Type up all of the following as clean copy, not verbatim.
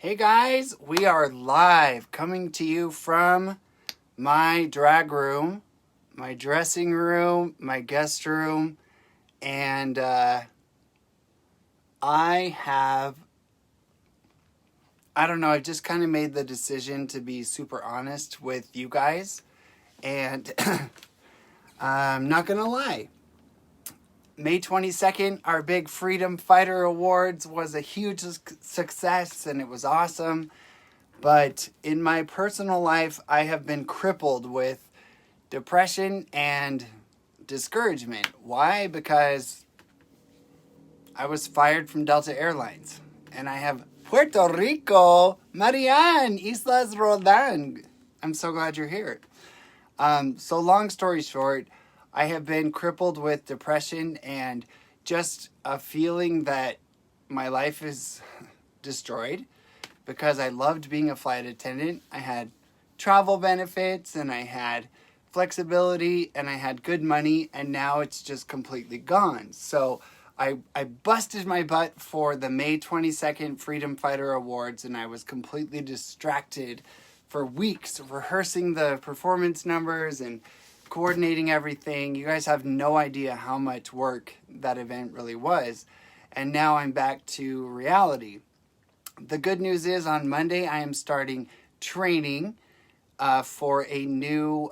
Hey guys, we are live coming to you from my drag room, my dressing room, my guest room, and I don't know, I just kind of made the decision to be super honest with you guys, and I'm not gonna lie. May 22nd, our big Freedom Fighter Awards was a huge success and it was awesome. But in my personal life, I have been crippled with depression and discouragement. Why? Because I was fired from Delta Airlines. And I have Puerto Rico, Marianne, Islas Rodan. I'm so glad you're here. So long story short, I have been crippled with depression and just a feeling that my life is destroyed because I loved being a flight attendant. I had travel benefits and I had flexibility and I had good money, and now it's just completely gone. So I busted my butt for the May 22nd Freedom Fighter Awards, and I was completely distracted for weeks rehearsing the performance numbers and coordinating everything. You guys have no idea how much work that event really was. And now I'm back to reality. The good news is on Monday I am starting training for a new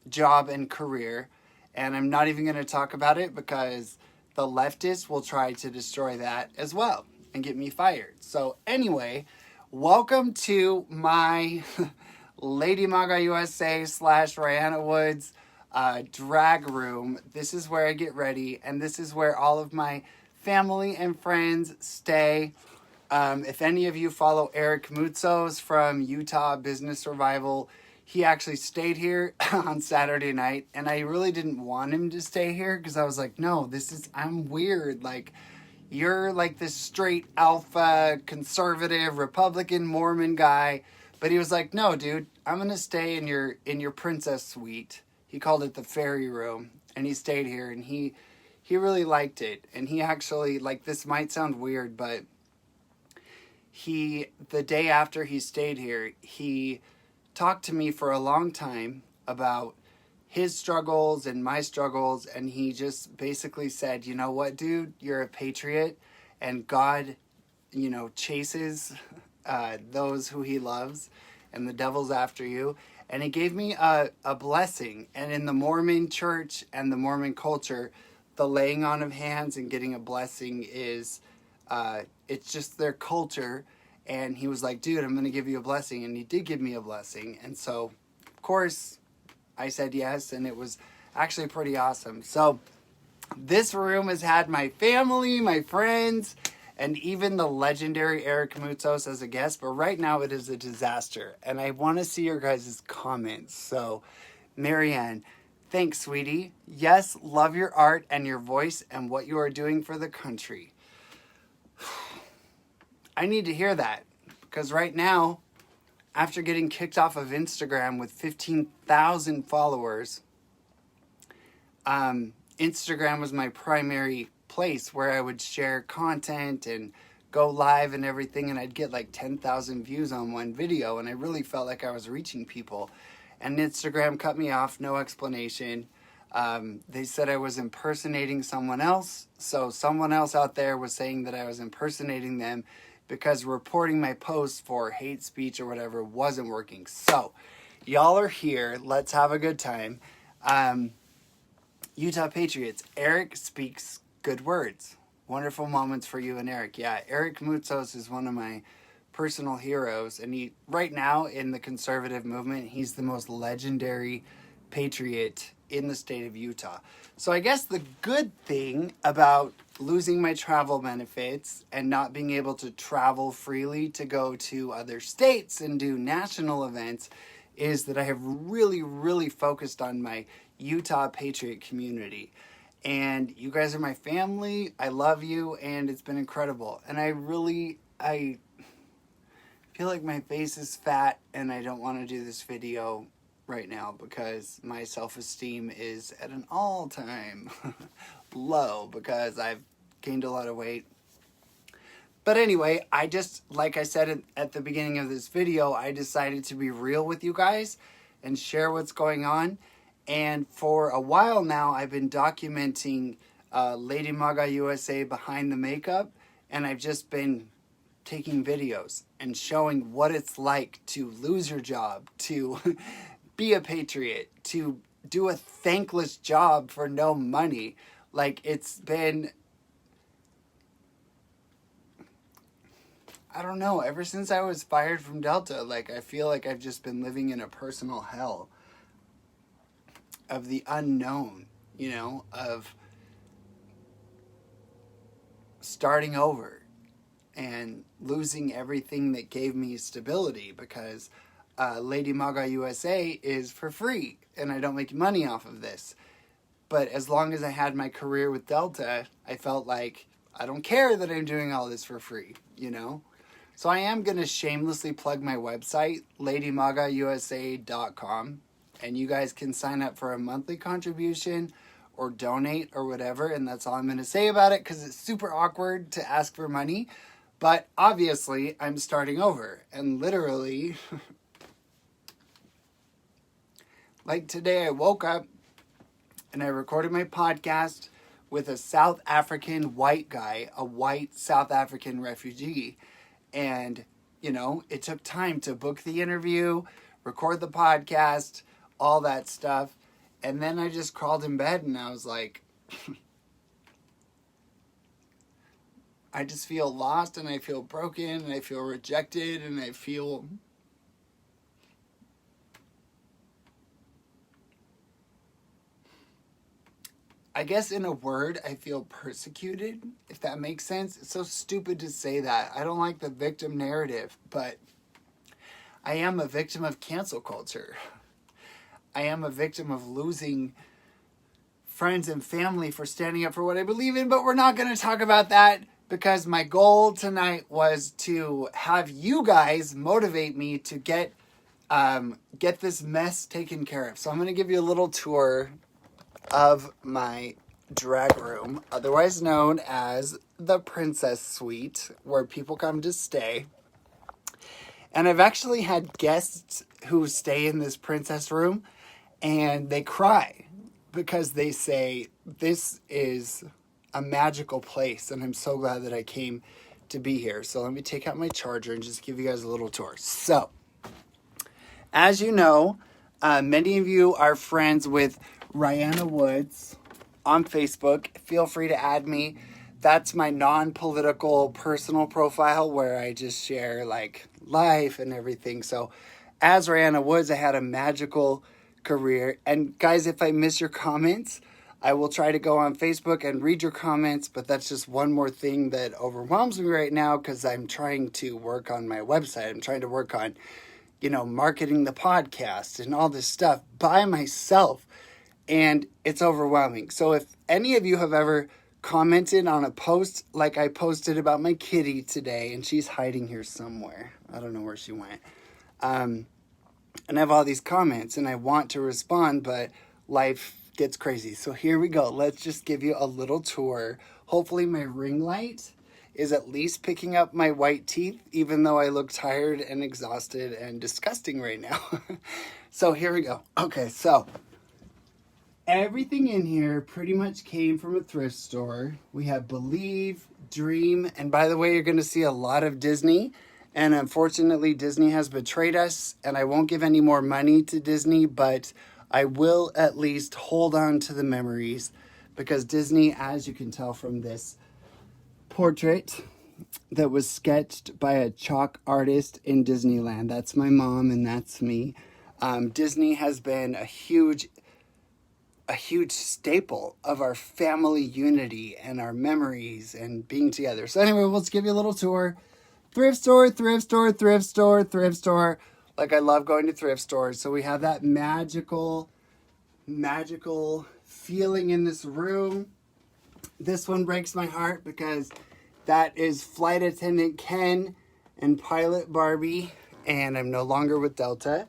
job and career. And I'm not even going to talk about it because the leftists will try to destroy that as well and get me fired. So anyway, welcome to my Lady Maga USA / Rihanna Woods drag room. This is where I get ready, and this is where all of my family and friends stay. If any of you follow Eric Mutzos from Utah Business Survival, he actually stayed here on Saturday night, and I really didn't want him to stay here because I was like, no, I'm weird. Like, you're like this straight alpha, conservative, Republican, Mormon guy. But he was like, no, dude, I'm going to stay in your princess suite. He called it the fairy room, and he stayed here, and he really liked it. And he actually, like, this might sound weird, but the day after he stayed here, he talked to me for a long time about his struggles and my struggles, and he just basically said, you know what, dude, you're a patriot, and God, chases those who he loves, and the devil's after you. And he gave me a blessing. And in the Mormon church and the Mormon culture, the laying on of hands and getting a blessing is it's just their culture. And he was like, dude, I'm going to give you a blessing. And he did give me a blessing. And so, of course, I said yes. And it was actually pretty awesome. So this room has had my family, my friends, and even the legendary Eric Mutzos as a guest. But right now it is a disaster. And I want to see your guys' comments. So, Marianne, thanks, sweetie. Yes, love your art and your voice and what you are doing for the country. I need to hear that, because right now, after getting kicked off of Instagram with 15,000 followers, Instagram was my primary place where I would share content and go live and everything, and I'd get like 10,000 views on one video, and I really felt like I was reaching people. And Instagram cut me off, no explanation. They said I was impersonating someone else, so someone else out there was saying that I was impersonating them because reporting my posts for hate speech or whatever wasn't working. So, y'all are here. Let's have a good time. Utah Patriots. Eric speaks good words. Wonderful moments for you and Eric. Yeah, Eric Mutzos is one of my personal heroes. And he, right now in the conservative movement, he's the most legendary patriot in the state of Utah. So I guess the good thing about losing my travel benefits and not being able to travel freely to go to other states and do national events is that I have really, really focused on my Utah Patriot community. And you guys are my family. I love you, and it's been incredible. And I feel like my face is fat, and I don't want to do this video right now because my self-esteem is at an all-time low because I've gained a lot of weight. But anyway, I just, like I said at the beginning of this video, I decided to be real with you guys and share what's going on. And for a while now, I've been documenting Lady Maga USA behind the makeup. And I've just been taking videos and showing what it's like to lose your job, to be a patriot, to do a thankless job for no money. Like, it's been, I don't know, ever since I was fired from Delta, like, I feel like I've just been living in a personal hell of the unknown, you know, of starting over and losing everything that gave me stability, because Lady Maga USA is for free and I don't make money off of this. But as long as I had my career with Delta, I felt like I don't care that I'm doing all this for free, you know? So I am going to shamelessly plug my website, ladymagausa.com, and you guys can sign up for a monthly contribution or donate or whatever, and that's all I'm going to say about it, because it's super awkward to ask for money. But obviously, I'm starting over. And literally, like today, I woke up and I recorded my podcast with a South African white guy, a white South African refugee. And, you know, it took time to book the interview, record the podcast, all that stuff. And then I just crawled in bed and I was like, I just feel lost and I feel broken and I feel rejected and I feel I guess in a word, I feel persecuted, if that makes sense. It's so stupid to say that. I don't like the victim narrative, but I am a victim of cancel culture. I am a victim of losing friends and family for standing up for what I believe in, but we're not going to talk about that, because my goal tonight was to have you guys motivate me to get this mess taken care of. So I'm going to give you a little tour of my drag room, otherwise known as the Princess Suite, where people come to stay. And I've actually had guests who stay in this princess room and they cry because they say, this is a magical place and I'm so glad that I came to be here. So let me take out my charger and just give you guys a little tour. So, as you know, many of you are friends with Rihanna Woods on Facebook. Feel free to add me. That's my non-political personal profile where I just share like life and everything. So as Rihanna Woods, I had a magical career. And guys, if I miss your comments, I will try to go on Facebook and read your comments, but that's just one more thing that overwhelms me right now because I'm trying to work on my website. I'm trying to work on, you know, marketing the podcast and all this stuff by myself. And it's overwhelming. So if any of you have ever commented on a post, like I posted about my kitty today, and she's hiding here somewhere. I don't know where she went. And I have all these comments, and I want to respond, but life gets crazy. So here we go. Let's just give you a little tour. Hopefully my ring light is at least picking up my white teeth, even though I look tired and exhausted and disgusting right now. So here we go. Okay, so everything in here pretty much came from a thrift store. We have Believe, Dream, and by the way, you're going to see a lot of Disney. And unfortunately, Disney has betrayed us, and I won't give any more money to Disney, but I will at least hold on to the memories, because Disney, as you can tell from this portrait that was sketched by a chalk artist in Disneyland, that's my mom and that's me. Disney has been a huge staple of our family unity and our memories and being together. So anyway, let's give you a little tour. Thrift store, thrift store, thrift store, thrift store. Like, I love going to thrift stores. So we have that magical feeling in this room. This one breaks my heart because that is Flight Attendant Ken and Pilot Barbie, and I'm no longer with Delta.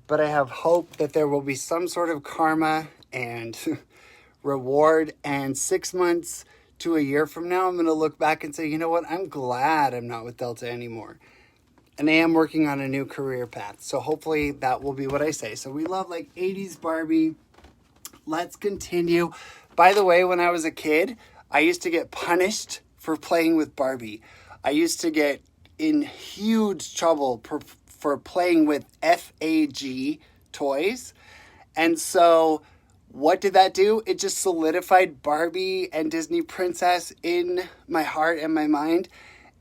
But I have hope that there will be some sort of karma and reward, and 6 months to a year from now, I'm going to look back and say, you know what? I'm glad I'm not with Delta anymore. And I am working on a new career path. So hopefully that will be what I say. So we love like 80s Barbie. Let's continue. By the way, when I was a kid, I used to get punished for playing with Barbie. I used to get in huge trouble for playing with FAG toys. And so what did that do? It just solidified Barbie and Disney Princess in my heart and my mind.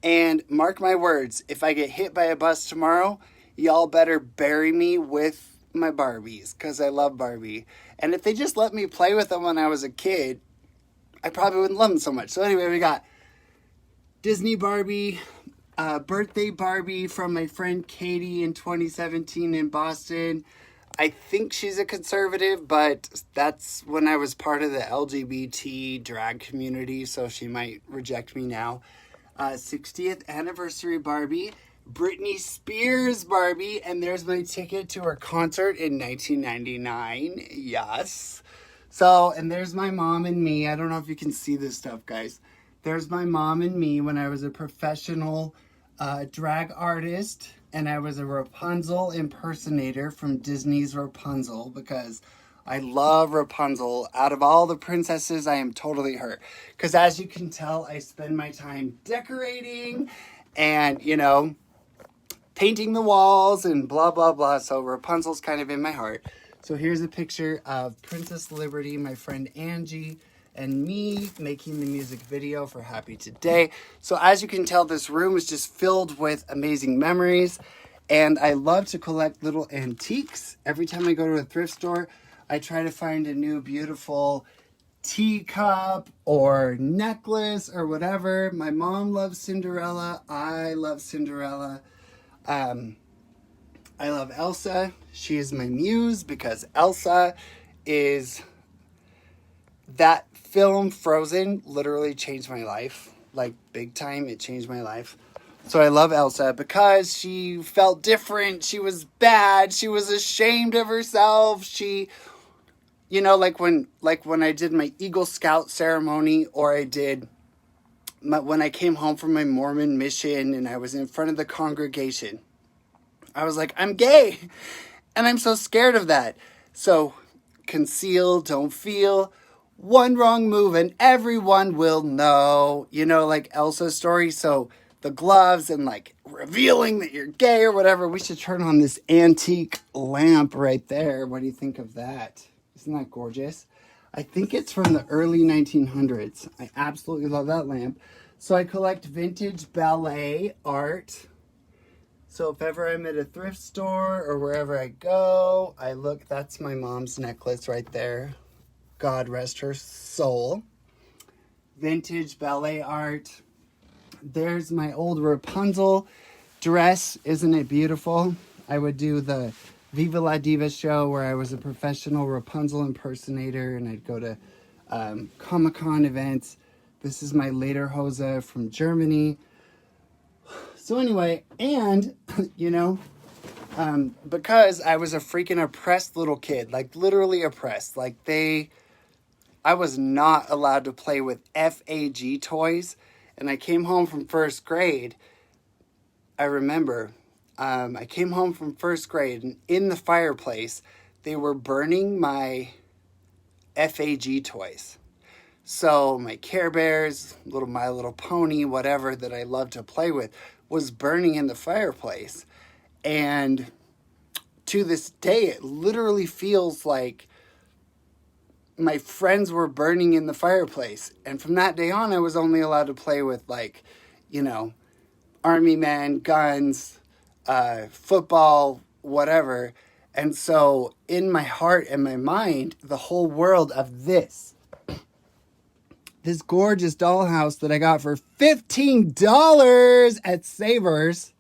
And mark my words, if I get hit by a bus tomorrow, y'all better bury me with my Barbies, because I love Barbie. And if they just let me play with them when I was a kid, I probably wouldn't love them so much. So anyway, we got Disney Barbie, birthday Barbie from my friend Katie in 2017 in Boston. I think she's a conservative, but that's when I was part of the LGBT drag community, so she might reject me now. 60th anniversary Barbie, Britney Spears Barbie, and there's my ticket to her concert in 1999. Yes. So, and there's my mom and me. I don't know if you can see this stuff, guys. There's my mom and me when I was a professional drag artist, and I was a Rapunzel impersonator from Disney's Rapunzel, because I love Rapunzel. Out of all the princesses, I am totally her. Because as you can tell, I spend my time decorating and, you know, painting the walls and blah, blah, blah. So Rapunzel's kind of in my heart. So here's a picture of Princess Liberty, my friend Angie, and me making the music video for Happy Today. So as you can tell, this room is just filled with amazing memories. And I love to collect little antiques. Every time I go to a thrift store, I try to find a new beautiful teacup or necklace or whatever. My mom loves Cinderella. I love Cinderella. I love Elsa. She is my muse because Elsa is... That film, Frozen, literally changed my life. Like, big time, it changed my life. So I love Elsa because she felt different. She was bad. She was ashamed of herself. She... You know, like when I did my Eagle Scout ceremony, or when I came home from my Mormon mission and I was in front of the congregation, I was like, I'm gay. And I'm so scared of that. So conceal, don't feel. One wrong move and everyone will know. You know, like Elsa's story. So the gloves and like revealing that you're gay or whatever. We should turn on this antique lamp right there. What do you think of that? Isn't that gorgeous? I think it's from the early 1900s. I absolutely love that lamp. So I collect vintage ballet art. So if ever I'm at a thrift store or wherever I go, I look, that's my mom's necklace right there. God rest her soul. Vintage ballet art. There's my old Rapunzel dress. Isn't it beautiful? I would do the Viva La Diva show where I was a professional Rapunzel impersonator, and I'd go to Comic-Con events. This is my lederhose from Germany. So anyway, and, you know, because I was a freaking oppressed little kid, like literally oppressed, like I was not allowed to play with FAG toys, and I came home from first grade. I remember I came home from first grade, and in the fireplace, they were burning my FAG toys. So my Care Bears, My Little Pony, whatever that I loved to play with, was burning in the fireplace. And to this day, it literally feels like my friends were burning in the fireplace. And from that day on, I was only allowed to play with, like, you know, army men, guns, football, whatever. And so in my heart and my mind, the whole world of this gorgeous dollhouse that I got for $15 at Savers,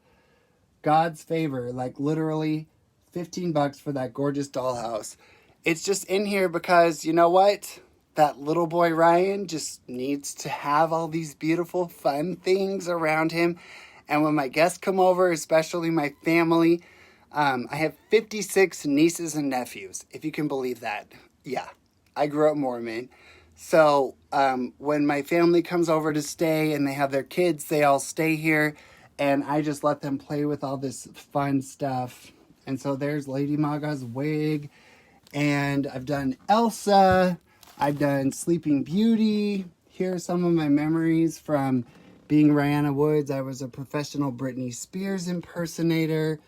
God's favor, like literally $15 for that gorgeous dollhouse. It's just in here because, you know what? That little boy Ryan just needs to have all these beautiful, fun things around him. And when my guests come over, especially my family, I have 56 nieces and nephews, if you can believe that. Yeah, I grew up Mormon. So when my family comes over to stay and they have their kids, they all stay here. And I just let them play with all this fun stuff. And so there's Lady Maga's wig. And I've done Elsa. I've done Sleeping Beauty. Here are some of my memories from being Rihanna Woods. I was a professional Britney Spears impersonator.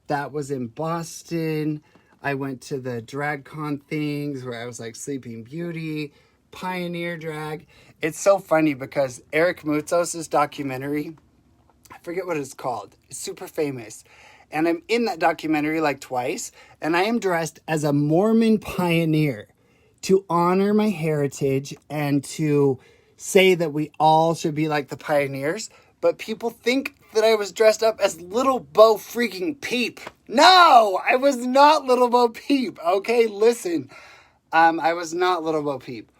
That was in Boston. I went to the drag con things where I was like Sleeping Beauty, Pioneer Drag. It's so funny because Eric Mutzos' documentary, I forget what it's called. It's super famous. And I'm in that documentary like twice. And I am dressed as a Mormon pioneer to honor my heritage and to say that we all should be like the pioneers. But people think that I was dressed up as Little Bo freaking Peep. No, I was not Little Bo Peep. Okay, listen. I was not Little Bo Peep.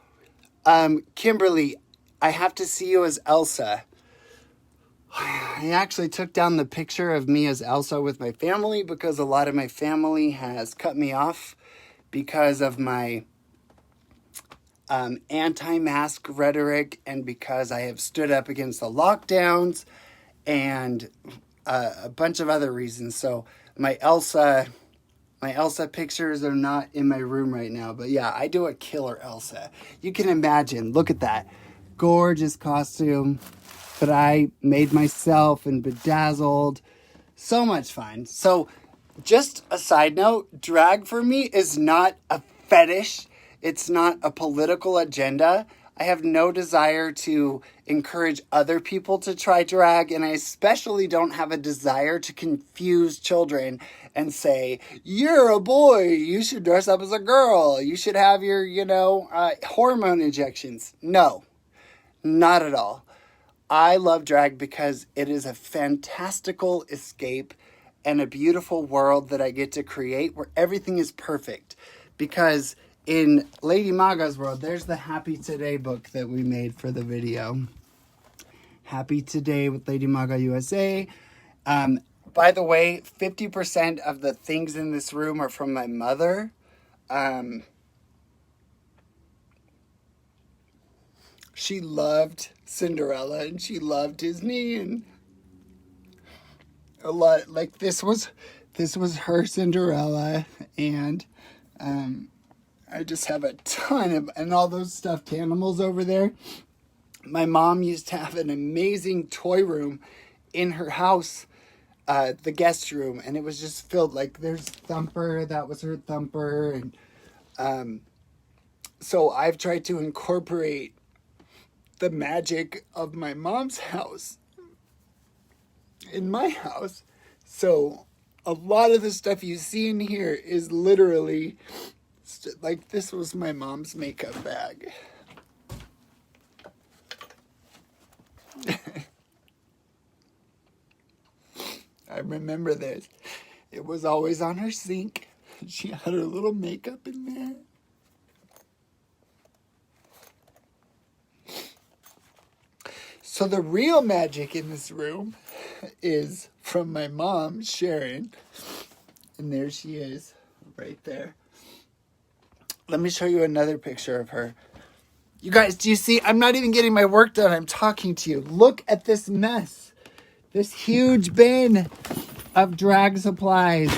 Kimberly, I have to see you as Elsa. I actually took down the picture of me as Elsa with my family because a lot of my family has cut me off because of my anti-mask rhetoric and because I have stood up against the lockdowns and a bunch of other reasons. So my Elsa pictures are not in my room right now. But yeah, I do a killer Elsa. You can imagine. Look at that. Gorgeous costume that I made myself and bedazzled. So much fun. So just a side note, drag for me is not a fetish. It's not a political agenda. I have no desire to encourage other people to try drag, and I especially don't have a desire to confuse children and say, you're a boy, you should dress up as a girl, you should have your, hormone injections. No, not at all. I love drag because it is a fantastical escape and a beautiful world that I get to create where everything is perfect. Because in Lady Maga's world, there's the Happy Today book that we made for the video. Happy Today with Lady Maga USA. By the way, 50% of the things in this room are from my mother. She loved Cinderella and she loved Disney and a lot. Like this was her Cinderella, and I just have a ton of, and all those stuffed animals over there. My mom used to have an amazing toy room in her house, the guest room, and it was just filled, like there's Thumper, that was her Thumper, and so I've tried to incorporate the magic of my mom's house in my house. So a lot of the stuff you see in here is literally like this was my mom's makeup bag. I remember this. It was always on her sink. She had her little makeup in there. So the real magic in this room is from my mom, Sharon. And there she is, right there. Let me show you another picture of her. You guys, do you see? I'm not even getting my work done. I'm talking to you. Look at this mess. This huge bin of drag supplies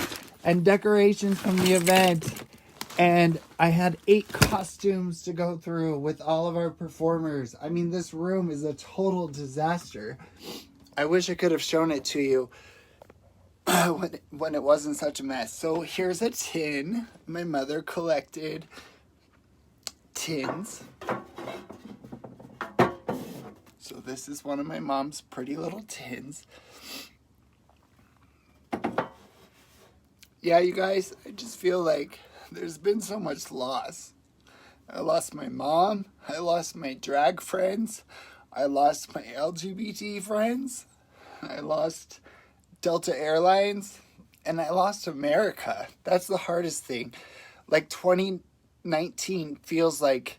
and decorations from the event. And I had 8 costumes to go through with all of our performers. I mean, this room is a total disaster. I wish I could have shown it to you when it wasn't such a mess. So here's a tin. My mother collected tins. So this is one of my mom's pretty little tins. Yeah, you guys, I just feel like there's been so much loss. I lost my mom. I lost my drag friends. I lost my LGBT friends. I lost Delta Airlines. And I lost America. That's the hardest thing. Like 2019 feels like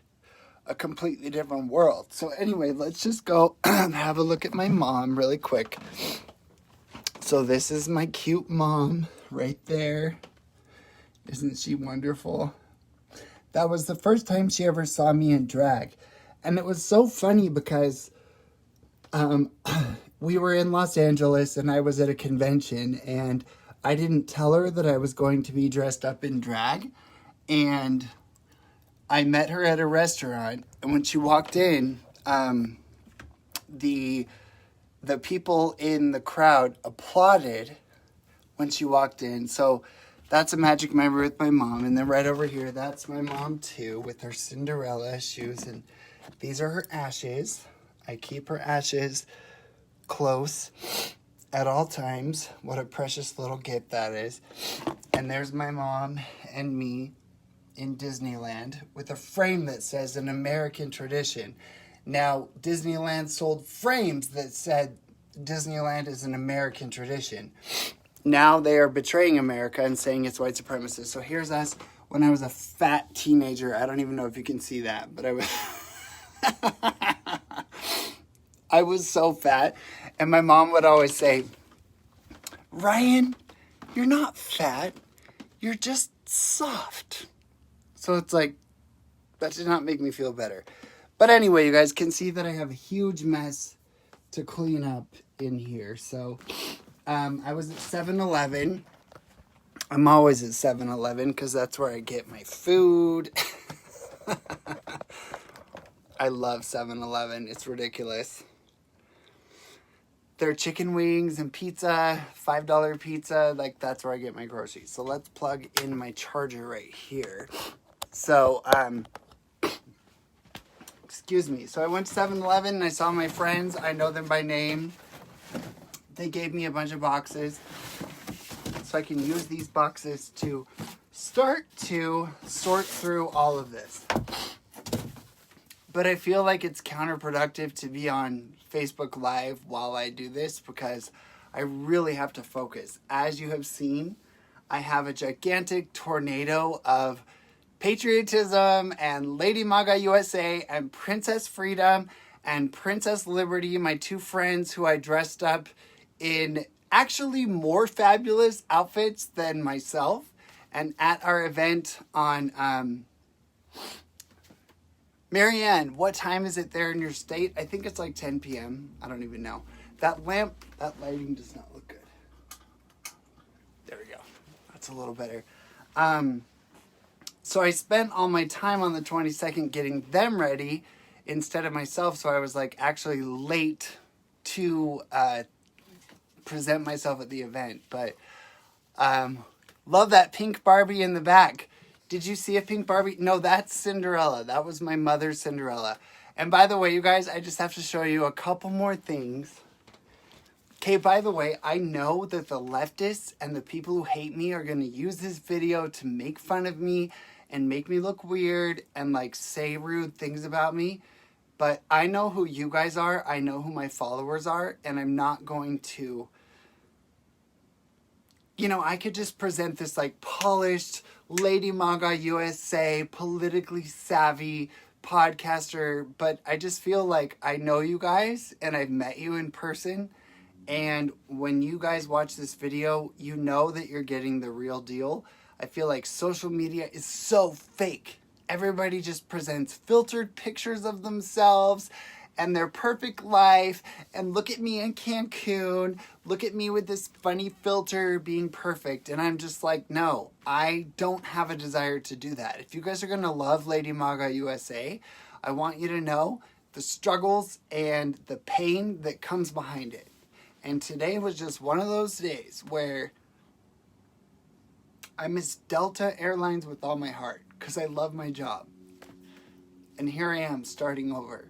a completely different world. So anyway, let's just go have a look at my mom really quick. So this is my cute mom right there. Isn't she wonderful? That was the first time she ever saw me in drag. And it was so funny because we were in Los Angeles and I was at a convention and I didn't tell her that I was going to be dressed up in drag. And I met her at a restaurant, and when she walked in, the people in the crowd applauded when she walked in. So that's a magic memory with my mom. And then right over here, that's my mom too, with her Cinderella shoes. And these are her ashes. I keep her ashes close at all times. What a precious little gift that is. And there's my mom and me in Disneyland with a frame that says an American tradition. Now, Disneyland sold frames that said Disneyland is an American tradition. Now they are betraying America and saying it's white supremacist. So here's us when I was a fat teenager. I don't even know if you can see that, but I was I was so fat. And my mom would always say, Ryan, you're not fat. You're just soft. So it's like, that did not make me feel better. But anyway, you guys can see that I have a huge mess to clean up in here. So I was at 7-Eleven. I'm always at 7-Eleven because that's where I get my food. I love 7-Eleven. It's ridiculous. Their chicken wings and pizza, $5 pizza, like that's where I get my groceries. So let's plug in my charger right here. So, excuse me. So I went to 7-Eleven and I saw my friends. I know them by name. They gave me a bunch of boxes. So I can use these boxes to start to sort through all of this. But I feel like it's counterproductive to be on Facebook Live while I do this because I really have to focus. As you have seen, I have a gigantic tornado of patriotism and Lady Maga USA and Princess Freedom and Princess Liberty, my two friends who I dressed up in actually more fabulous outfits than myself. And at our event on Marianne, what time is it there in your state? I think it's like 10 p.m. I don't even know. That lighting does not look good. There we go. That's a little better. So I spent all my time on the 22nd getting them ready instead of myself. So I was like actually late to present myself at the event. But love that pink Barbie in the back. Did you see a pink Barbie? No, that's Cinderella. That was my mother's Cinderella. And by the way, you guys, I just have to show you a couple more things. Okay, by the way, I know that the leftists and the people who hate me are going to use this video to make fun of me and make me look weird and like say rude things about me. But I know who you guys are. I know who my followers are. And I'm not going to, you know, I could just present this like polished Lady Maga USA, politically savvy podcaster. But I just feel like I know you guys and I've met you in person. And when you guys watch this video, you know that you're getting the real deal. I feel like social media is so fake. Everybody just presents filtered pictures of themselves and their perfect life. And look at me in Cancun. Look at me with this funny filter being perfect. And I'm just like, no, I don't have a desire to do that. If you guys are going to love Lady Maga USA, I want you to know the struggles and the pain that comes behind it. And today was just one of those days where I miss Delta Airlines with all my heart because I love my job. And here I am starting over.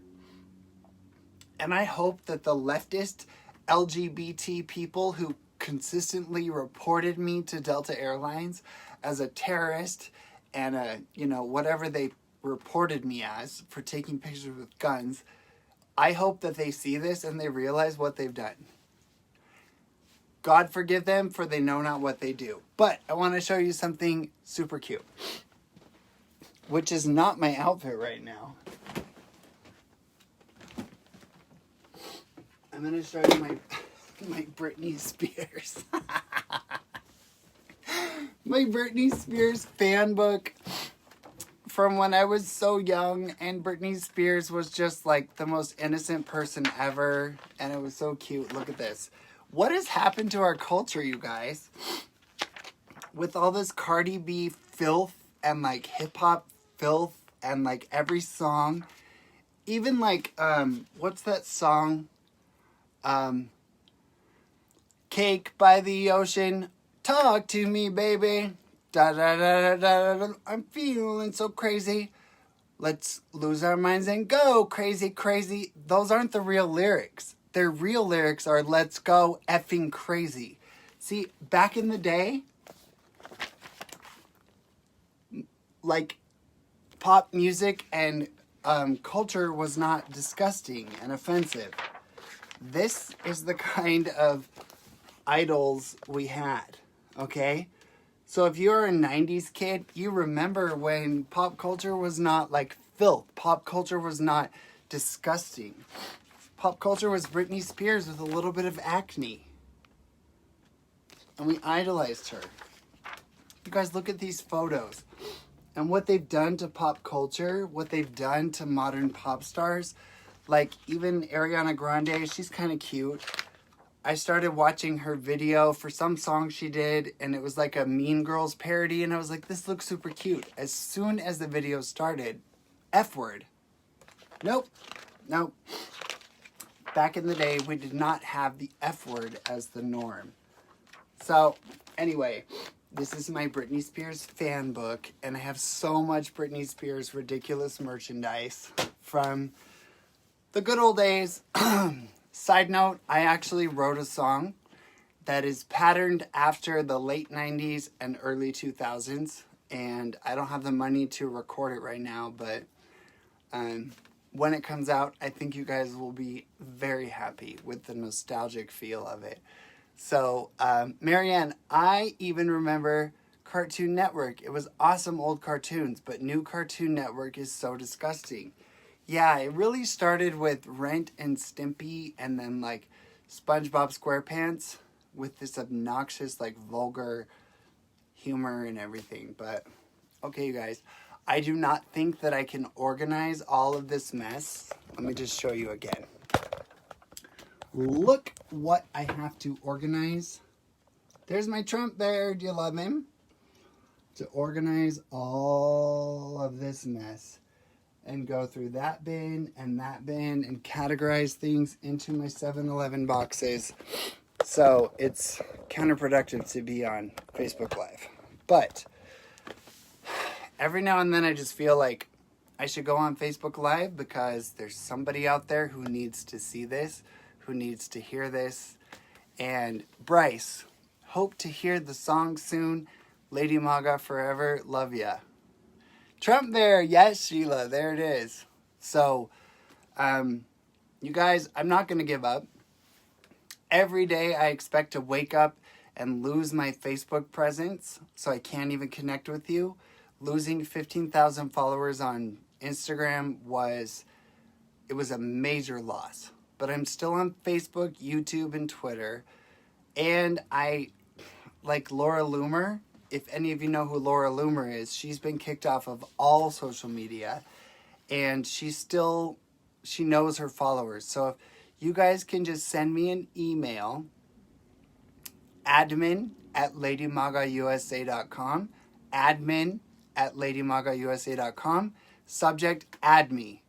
And I hope that the leftist LGBT people who consistently reported me to Delta Airlines as a terrorist and a, you know, whatever they reported me as for taking pictures with guns, I hope that they see this and they realize what they've done. God forgive them, for they know not what they do. But I want to show you something super cute, which is not my outfit right now. I'm going to show you my Britney Spears. My Britney Spears fan book from when I was so young, and Britney Spears was just like the most innocent person ever, and it was so cute. Look at this. What has happened to our culture, you guys? With all this Cardi B filth and like hip hop filth and like every song, even like what's that song? Cake by the ocean, talk to me, baby. Da da da da da. I'm feeling so crazy. Let's lose our minds and go crazy, crazy. Those aren't the real lyrics. Their real lyrics are let's go effing crazy. See, back in the day, like pop music and culture was not disgusting and offensive. This is the kind of idols we had, okay? So if you're a 90s kid, you remember when pop culture was not like filth. Pop culture was not disgusting. Pop culture was Britney Spears with a little bit of acne. And we idolized her. You guys, look at these photos. And what they've done to pop culture, what they've done to modern pop stars. Like even Ariana Grande, she's kind of cute. I started watching her video for some song she did, and it was like a Mean Girls parody, and I was like, this looks super cute. As soon as the video started, F word. Nope. Back in the day, we did not have the F word as the norm. So, anyway, this is my Britney Spears fan book, and I have so much Britney Spears ridiculous merchandise from the good old days. Side note, I actually wrote a song that is patterned after the late 90s and early 2000s. And I don't have the money to record it right now, but when it comes out, I think you guys will be very happy with the nostalgic feel of it. So, Marianne, I even remember Cartoon Network. It was awesome old cartoons, but new Cartoon Network is so disgusting. Yeah, it really started with Rent and Stimpy and then like SpongeBob SquarePants with this obnoxious like vulgar humor and everything. But okay, you guys, I do not think that I can organize all of this mess. Let me just show you again. Look what I have to organize. There's my Trump bear. Do you love him? To organize all of this mess. And go through that bin and categorize things into my 7-Eleven boxes. So it's counterproductive to be on Facebook Live. But every now and then I just feel like I should go on Facebook Live because there's somebody out there who needs to see this, who needs to hear this. And Bryce, hope to hear the song soon. Lady Maga Forever, love ya. Trump there, yes, Sheila, there it is. So, you guys, I'm not going to give up. Every day I expect to wake up and lose my Facebook presence, so I can't even connect with you. Losing 15,000 followers on Instagram was a major loss. But I'm still on Facebook, YouTube, and Twitter. And I, like Laura Loomer, if any of you know who Laura Loomer is, she's been kicked off of all social media, and she knows her followers. So if you guys can just send me an email, admin@ladymagausa.com, admin@ladymagausa.com, subject, add me.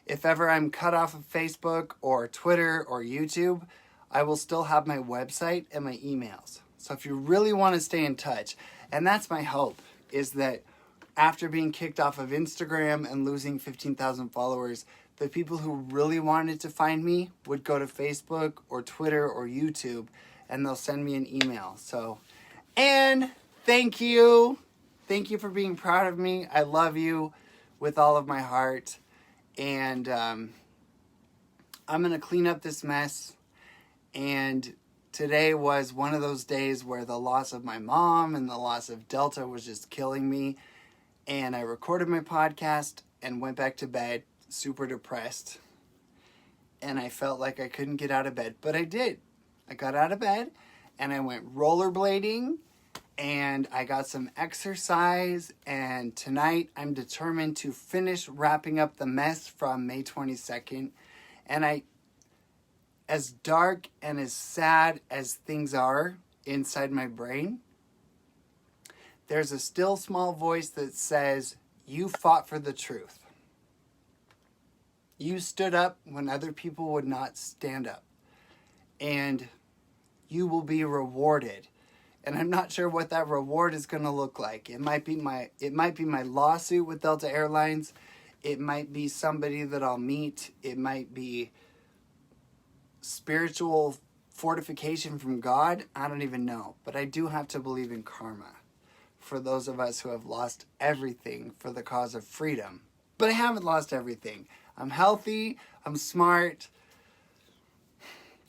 If ever I'm cut off of Facebook or Twitter or YouTube, I will still have my website and my emails. So if you really want to stay in touch, and that's my hope, is that after being kicked off of Instagram and losing 15,000 followers, the people who really wanted to find me would go to Facebook or Twitter or YouTube, and they'll send me an email. So, and thank you. Thank you for being proud of me. I love you with all of my heart. And I'm going to clean up this mess. And today was one of those days where the loss of my mom and the loss of Delta was just killing me. And I recorded my podcast and went back to bed super depressed. And I felt like I couldn't get out of bed, but I did. I got out of bed and I went rollerblading and I got some exercise, and tonight I'm determined to finish wrapping up the mess from May 22nd. And as dark and as sad as things are inside my brain, there's a still small voice that says, you fought for the truth. You stood up when other people would not stand up. And you will be rewarded. And I'm not sure what that reward is going to look like. It might be my lawsuit with Delta Airlines. It might be somebody that I'll meet. It might be spiritual fortification from God. I don't even know. But I do have to believe in karma for those of us who have lost everything for the cause of freedom. But I haven't lost everything. I'm healthy. I'm smart.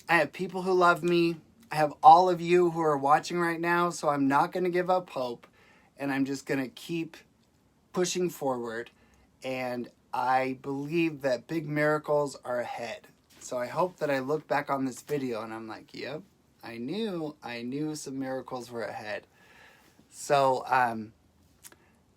I have people who love me. I have all of you who are watching right now, so I'm not going to give up hope, and I'm just going to keep pushing forward, and I believe that big miracles are ahead. So I hope that I look back on this video and I'm like, yep, I knew some miracles were ahead. So,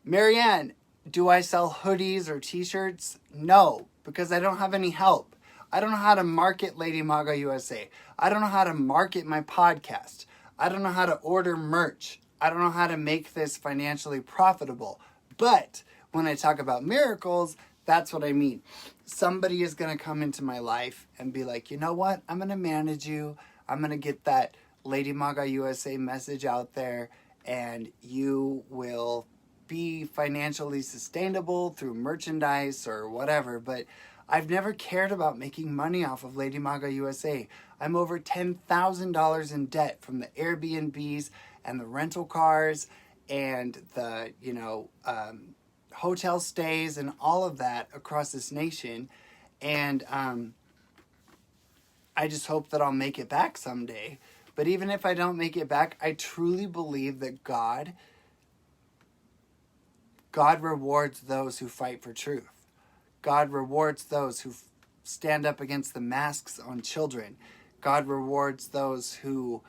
Marianne, do I sell hoodies or t-shirts? No, because I don't have any help. I don't know how to market Lady Maga USA. I don't know how to market my podcast. I don't know how to order merch. I don't know how to make this financially profitable. But when I talk about miracles, that's what I mean. Somebody is going to come into my life and be like, you know what? I'm going to manage you. I'm going to get that Lady Maga USA message out there, and you will be financially sustainable through merchandise or whatever. But I've never cared about making money off of Lady Maga USA. I'm over $10,000 in debt from the Airbnbs and the rental cars and the, hotel stays and all of that across this nation. And I just hope that I'll make it back someday. But even if I don't make it back, I truly believe that God rewards those who fight for truth. God rewards those who stand up against the masks on children. God rewards those who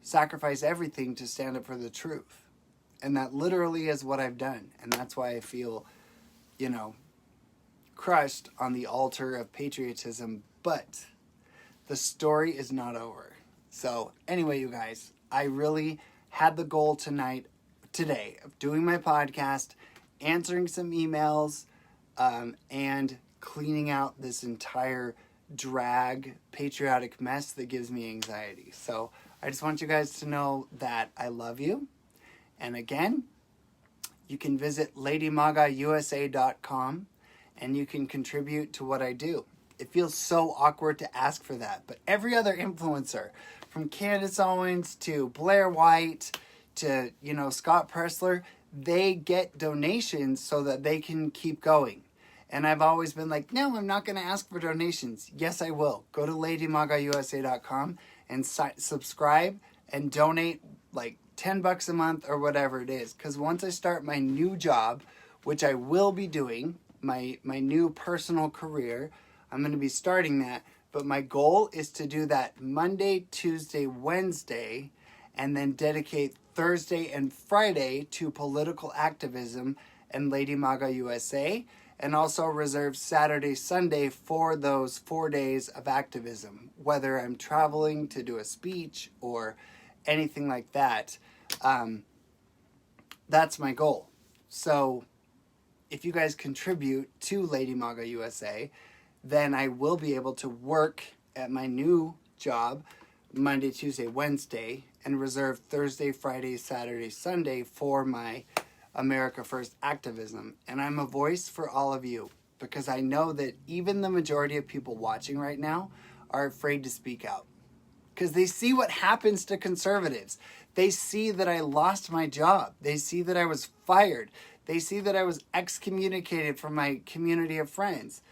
sacrifice everything to stand up for the truth. And that literally is what I've done. And that's why I feel, crushed on the altar of patriotism. But the story is not over. So anyway, you guys, I really had the goal today, of doing my podcast, answering some emails, and cleaning out this entire drag patriotic mess that gives me anxiety. So I just want you guys to know that I love you. And again, you can visit ladymagausa.com and you can contribute to what I do. It feels so awkward to ask for that, but every other influencer, from Candace Owens to Blair White to, Scott Pressler, they get donations so that they can keep going. And I've always been like, no, I'm not going to ask for donations. Yes, I will. Go to ladymagausa.com and subscribe and donate like $10 a month or whatever it is. Because once I start my new job, which I will be doing, my new personal career, I'm going to be starting that. But my goal is to do that Monday, Tuesday, Wednesday, and then dedicate Thursday and Friday to political activism and Lady Maga USA, and also reserve Saturday, Sunday for those 4 days of activism, whether I'm traveling to do a speech or anything like that. That's my goal. So if you guys contribute to Lady Maga USA, then I will be able to work at my new job Monday, Tuesday, Wednesday, and reserve Thursday, Friday, Saturday, Sunday for my America First activism. And I'm a voice for all of you, because I know that even the majority of people watching right now are afraid to speak out, because they see what happens to conservatives. They see that I lost my job. They see that I was fired. They see that I was excommunicated from my community of friends.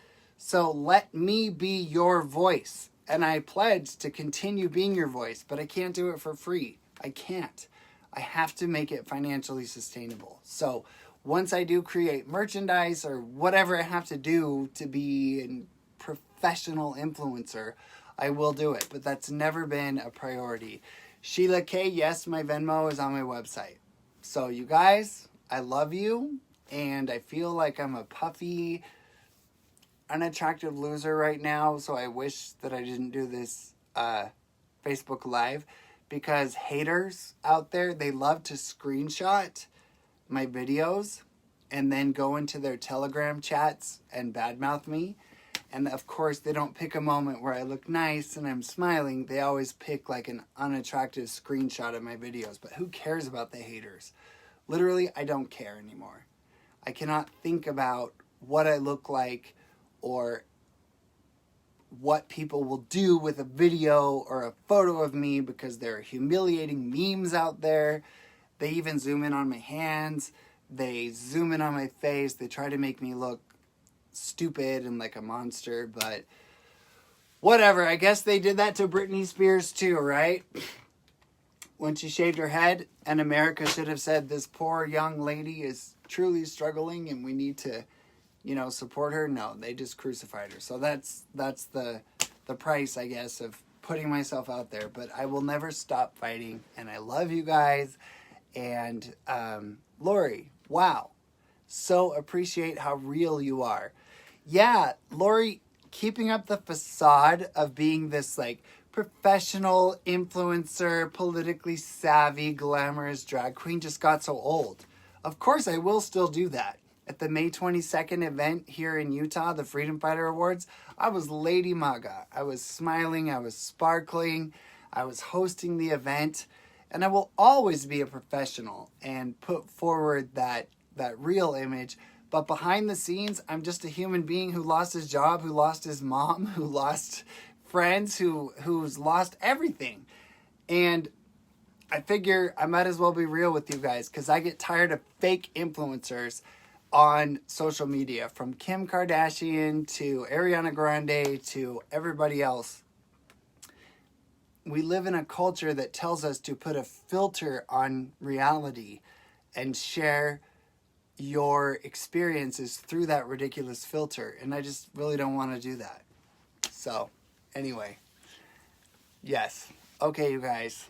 So let me be your voice. And I pledge to continue being your voice, but I can't do it for free. I can't. I have to make it financially sustainable. So once I do create merchandise or whatever I have to do to be a professional influencer, I will do it. But that's never been a priority. Sheila K, yes, my Venmo is on my website. So you guys, I love you, and I feel like I'm a puffy, unattractive loser right now, so I wish that I didn't do this Facebook Live, because haters out there, they love to screenshot my videos and then go into their Telegram chats and badmouth me. And of course, they don't pick a moment where I look nice and I'm smiling. They always pick like an unattractive screenshot of my videos. But who cares about the haters? Literally, I don't care anymore. I cannot think about what I look like or what people will do with a video or a photo of me, because there are humiliating memes out there. They even zoom in on my hands. They zoom in on my face. They try to make me look stupid and like a monster, but whatever. I guess they did that to Britney Spears too, right? When she shaved her head, and America should have said, this poor young lady is truly struggling and we need to, support her. No, they just crucified her. So that's the price, I guess, of putting myself out there. But I will never stop fighting, and I love you guys. And Lori, wow, so appreciate how real you are. Yeah, Lori, keeping up the facade of being this like professional influencer, politically savvy, glamorous drag queen just got so old. Of course, I will still do that. At the May 22nd event here in Utah, the Freedom Fighter Awards, I was Lady Maga. I was smiling, I was sparkling, I was hosting the event, and I will always be a professional and put forward that real image. But behind the scenes, I'm just a human being who lost his job, who lost his mom, who lost friends, who's lost everything. And I figure I might as well be real with you guys, because I get tired of fake influencers on social media, from Kim Kardashian to Ariana Grande to everybody else. We live in a culture that tells us to put a filter on reality and share your experiences through that ridiculous filter. And I just really don't want to do that. So, anyway. Yes. Okay, you guys.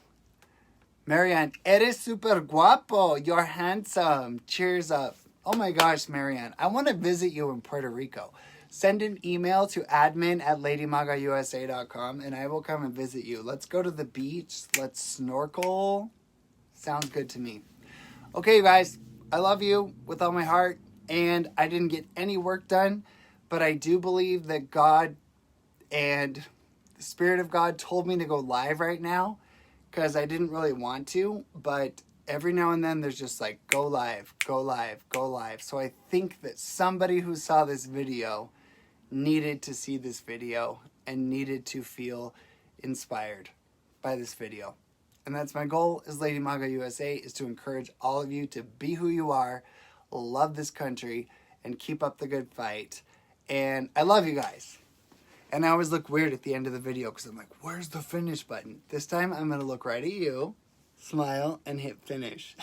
Marianne, eres super guapo. You're handsome. Cheers up. Oh my gosh, Marianne. I want to visit you in Puerto Rico. Send an email to admin@ladymagausa.com and I will come and visit you. Let's go to the beach. Let's snorkel. Sounds good to me. Okay, you guys. I love you with all my heart, and I didn't get any work done, but I do believe that God and the Spirit of God told me to go live right now, because I didn't really want to, but every now and then there's just like, go live, go live, go live. So I think that somebody who saw this video needed to see this video and needed to feel inspired by this video. And that's my goal as Lady Maga USA, is to encourage all of you to be who you are, love this country, and keep up the good fight. And I love you guys. And I always look weird at the end of the video because I'm like, where's the finish button? This time I'm going to look right at you, smile, and hit finish.